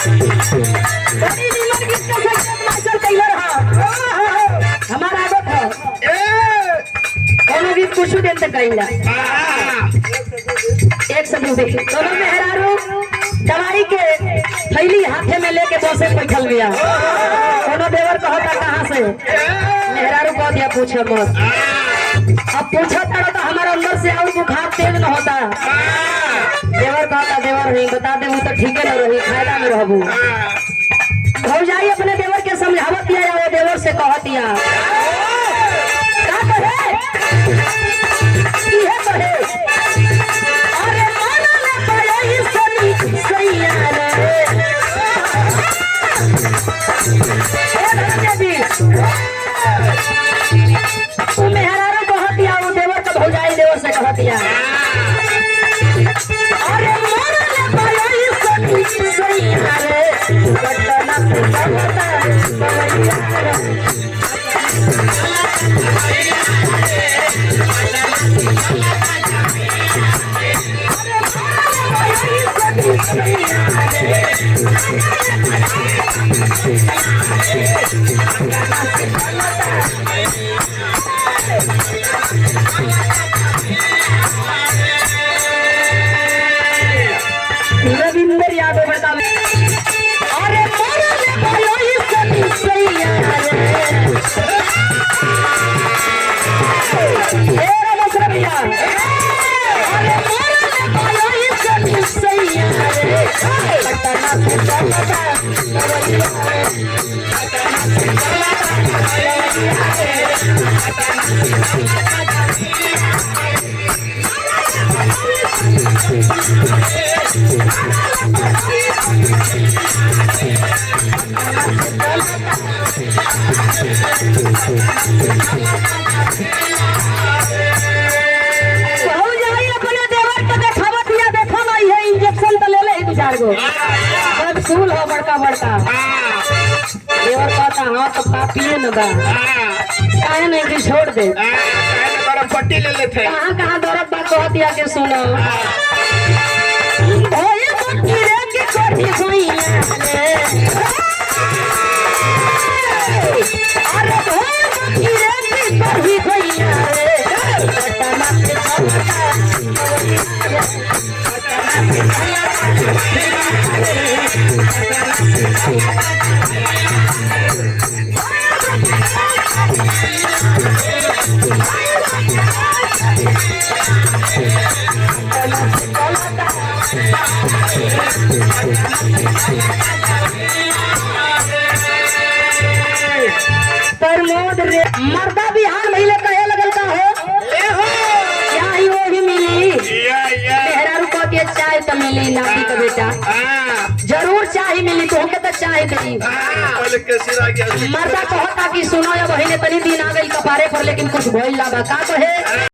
बड़ी निमन गीत के संगीत मास्टर टेलर है हमारा आदत है कोनो गीत कुछ दिन तक गाइला एक शब्द देखिए दोनों मेहरारू दवाई के थैली हाथे में लेके बसे बैठल गया कोनो देवर कहता कहां से मेहरारू कह दिया पूछो मत अब पूछा था तो हमारे अंदर से और बुखार तेज न होता देवर कहता देवर नहीं बता दे वो तो ठीक है न रही फायदा में रहबू भौजाई अपने देवर के समझावत दिया या वो देवर से कहत दिया का कहे इहे कहे अरे माना ना पड़े सनी सैया रे ए जी तू मेहरारू कहत दिया वो देवर का भौजाई देवर से कहत दिया अरे माना ना पड़े सनी सैया रे बटना से कहता रविंद्र यादव बता अरे सूल हो बड़का बड़का देवर कहता हाँ तो पापिए न बा काहे नहीं कि छोड़ दे पट्टी ले लेते कहाँ कहाँ दौरत बात कह दिया के सुनो ओए पट्टी रे के कोठी सोइया रे अरे ओए पट्टी रे के कोठी सोइया रे पटना के प्रमोद रे मर्दा बिहान भइले कहे लगल का हो क्या ही वो भी मिली मेहरारू कहती चाय तो मिली नाती का बेटा जरूर चाय मिली तो हमके तो चाय दी मर्दा कहता कि सुनो या बहिने तनी दिन आ गई कपारे पर लेकिन कुछ भइल ना बा का कहे